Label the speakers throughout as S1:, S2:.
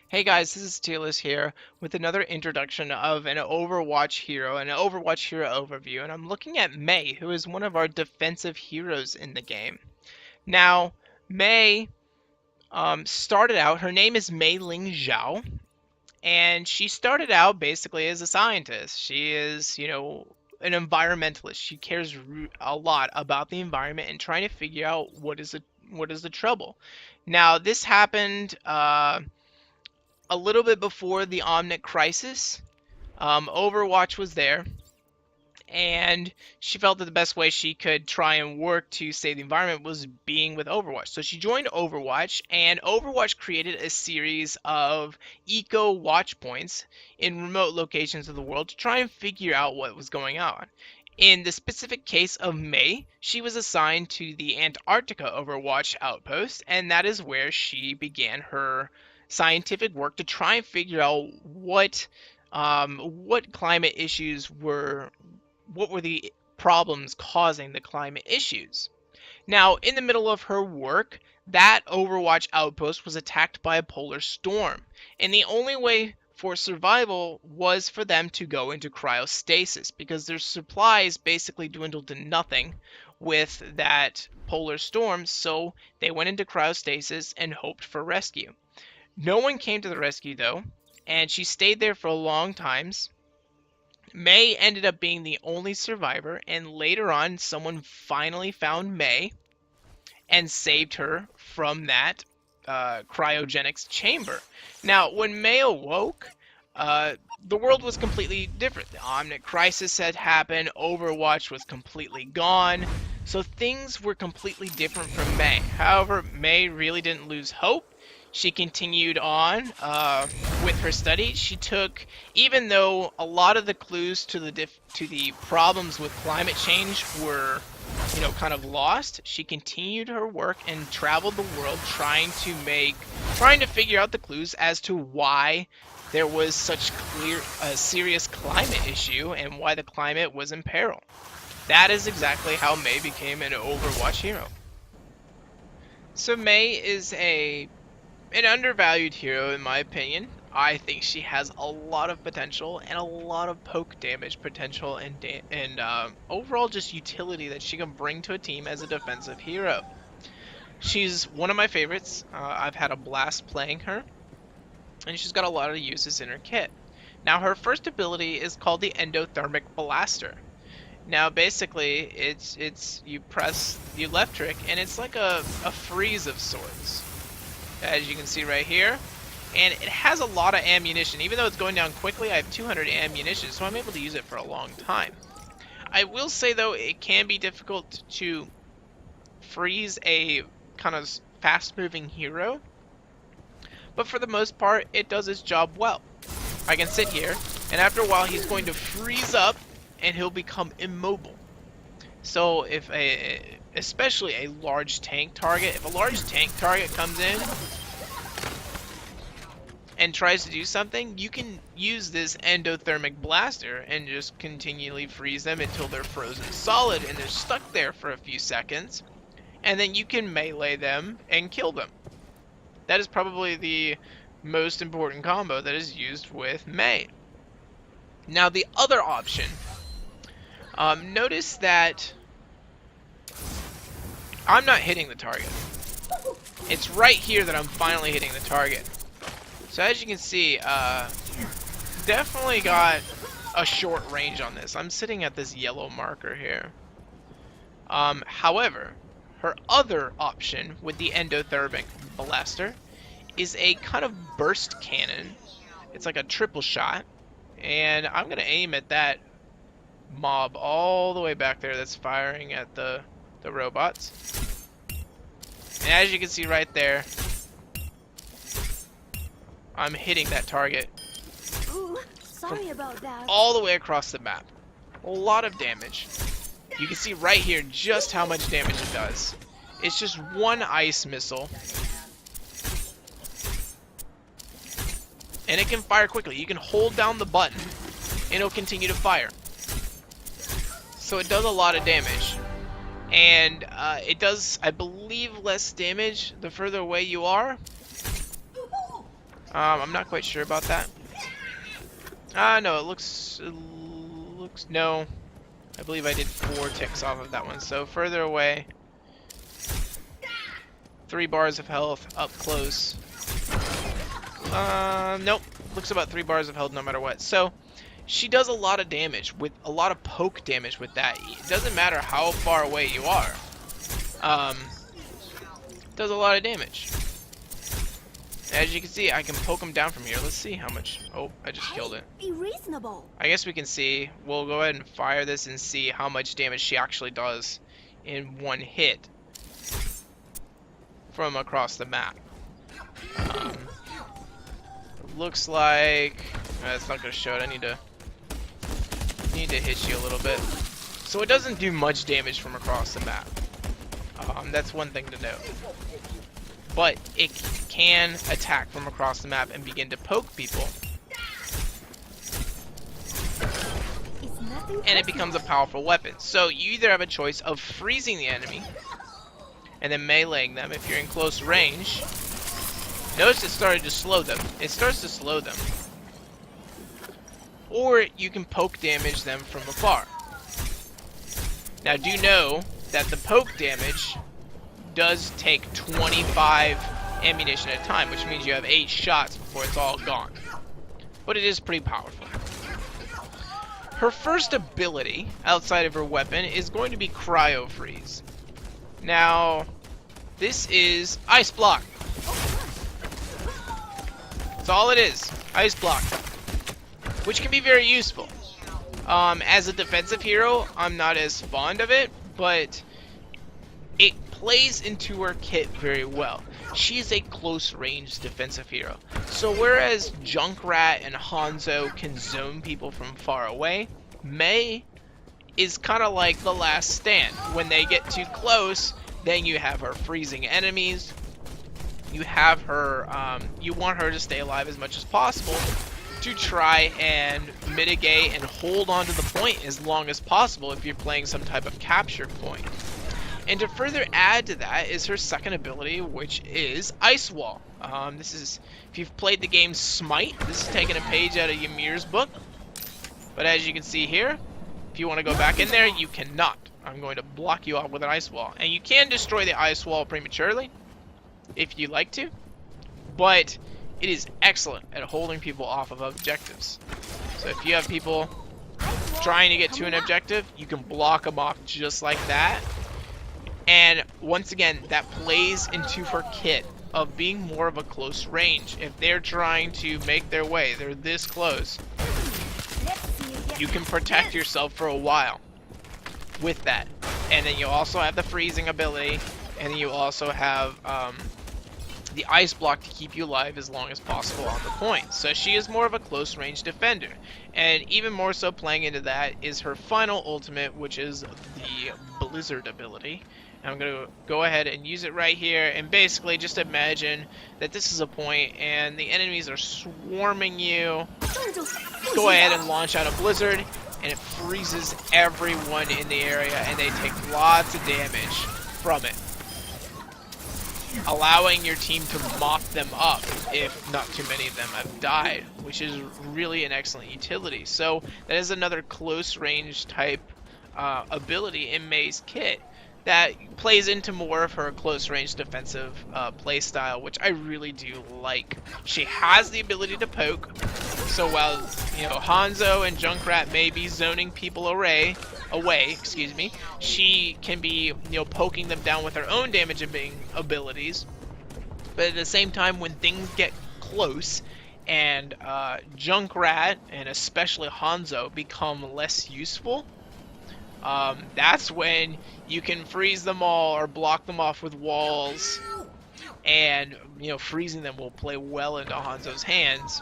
S1: Hey guys, this is Tealus here with another introduction of an Overwatch hero, an Overwatch hero overview, and I'm looking at Mei, who is one of our defensive heroes in the game. Now, Mei started out, her name is Mei Ling Zhao, and she started out basically as a scientist. She is, an environmentalist. She cares a lot about the environment and trying to figure out what is the trouble. Now, this happened a little bit before the Omnic Crisis. Overwatch was there, and she felt that the best way she could try and work to save the environment was being with Overwatch. So she joined Overwatch, and Overwatch created a series of eco watch points in remote locations of the world to try and figure out what was going on. In the specific case of Mei, she was assigned to the Antarctica Overwatch outpost, and that is where she began her scientific work to try and figure out what climate issues were, what were the problems causing the climate issues. Now, in the middle of her work, that Overwatch outpost was attacked by a polar storm, and the only way for survival was for them to go into cryostasis because their supplies basically dwindled to nothing with that polar storm, so they went into cryostasis and hoped for rescue. No one came to the rescue though, and she stayed there for long times. Mei ended up being the only survivor, and later on, someone finally found Mei and saved her from that cryogenics chamber. Now, when Mei awoke, the world was completely different. The Omnic Crisis had happened, Overwatch was completely gone, so things were completely different from Mei. However, Mei really didn't lose hope. She continued on with her study. She took, even though a lot of the clues to the problems with climate change were, kind of lost, she continued her work and traveled the world trying to figure out the clues as to why there was such a serious climate issue and why the climate was in peril. That is exactly how Mei became an Overwatch hero. So Mei is an undervalued hero in my opinion. I think she has a lot of potential and a lot of poke damage potential and overall just utility that she can bring to a team as a defensive hero. She's one of my favorites. I've had a blast playing her, and she's got a lot of uses in her kit. Now her first ability is called the Endothermic Blaster. Now basically it's you press the left trick and it's like a freeze of sorts, as you can see right here. And it has a lot of ammunition. Even though it's going down quickly, I have 200 ammunition, so I'm able to use it for a long time. I will say, though, it can be difficult to freeze a kind of fast-moving hero. But for the most part, it does its job well. I can sit here, and after a while, he's going to freeze up, and he'll become immobile. So especially a large tank target, if a large tank target comes in and tries to do something, you can use this endothermic blaster and just continually freeze them until they're frozen solid and they're stuck there for a few seconds, and then you can melee them and kill them. That is probably the most important combo that is used with Mei. Now the other option, notice that I'm not hitting the target. It's right here that I'm finally hitting the target. So as you can see, definitely got a short range on this. I'm sitting at this yellow marker here. However, her other option with the Endothermic Blaster is a kind of burst cannon. It's like a triple shot. And I'm going to aim at that mob all the way back there that's firing at the robots. And as you can see right there, I'm hitting that target.
S2: Ooh, sorry about that.
S1: All the way across the map. A lot of damage. You can see right here just how much damage it does. It's just one ice missile. And it can fire quickly. You can hold down the button and it'll continue to fire. So it does a lot of damage. And it does, I believe, less damage the further away you are. I'm not quite sure about that. No, it looks, no. I believe I did 4 ticks off of that one. So further away, 3 bars of health, up close. Nope. Looks about 3 bars of health no matter what. So she does a lot of damage, with a lot of poke damage with that. It doesn't matter how far away you are. Does a lot of damage. As you can see, I can poke him down from here. Let's see how much. Oh, I just killed it.
S2: Be reasonable.
S1: I guess we can see. We'll go ahead and fire this and see how much damage she actually does in one hit from across the map. Looks like it's not gonna show it. I need to hit you a little bit. So it doesn't do much damage from across the map. That's one thing to note. But it can attack from across the map and begin to poke people. And it becomes a powerful weapon. So you either have a choice of freezing the enemy and then meleeing them if you're in close range. Notice it started to slow them. It starts to slow them. Or you can poke damage them from afar. Now do know that the poke damage does take 25 ammunition at a time, which means you have 8 shots before it's all gone. But it is pretty powerful. Her first ability, outside of her weapon, is going to be Cryo Freeze. Now, this is Ice Block. That's all it is, Ice Block. Which can be very useful. As a defensive hero, I'm not as fond of it, but it plays into her kit very well. She is a close range defensive hero. So whereas Junkrat and Hanzo can zone people from far away, Mei is kind of like the last stand. When they get too close, then you have her freezing enemies. You have her, you want her to stay alive as much as possible to try and mitigate and hold on to the point as long as possible if you're playing some type of capture point. And to further add to that is her second ability, which is Ice Wall. This is, if you've played the game Smite, this is taking a page out of Ymir's book. But as you can see here, if you want to go back in there, you cannot. I'm going to block you off with an Ice Wall. And you can destroy the Ice Wall prematurely, if you like to. But it is excellent at holding people off of objectives. So if you have people trying to get to an objective, you can block them off just like that. And once again, that plays into her kit of being more of a close range. If they're trying to make their way, they're this close, you can protect yourself for a while with that. And then you also have the freezing ability, and then you also have the ice block to keep you alive as long as possible on the point. So she is more of a close range defender. And even more so playing into that is her final ultimate, which is the Blizzard ability. And I'm going to go ahead and use it right here, and basically just imagine that this is a point and the enemies are swarming you. Go ahead and launch out a blizzard, and it freezes everyone in the area, and they take lots of damage from it, allowing your team to mop them up if not too many of them have died, which is really an excellent utility. So that is another close range type ability in Mei's kit that plays into more of her close range defensive play style, which I really do like. She has the ability to poke, so while Hanzo and Junkrat may be zoning people away, she can be poking them down with her own damaging abilities. But at the same time, when things get close and Junkrat and especially Hanzo become less useful, that's when you can freeze them all or block them off with walls, and freezing them will play well into Hanzo's hands,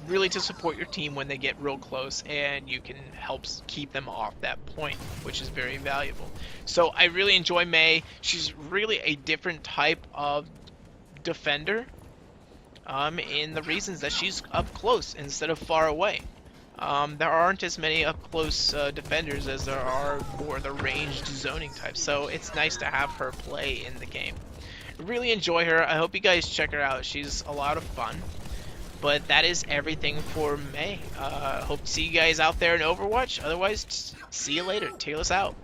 S1: really to support your team when they get real close, and you can help keep them off that point, which is very valuable. So I really enjoy Mei. She's really a different type of defender in the reasons that she's up close instead of far away. There aren't as many up-close defenders as there are for the ranged zoning type, so it's nice to have her play in the game. Really enjoy her. I hope you guys check her out. She's a lot of fun. But that is everything for May. Hope to see you guys out there in Overwatch. Otherwise, see you later. Tail us out.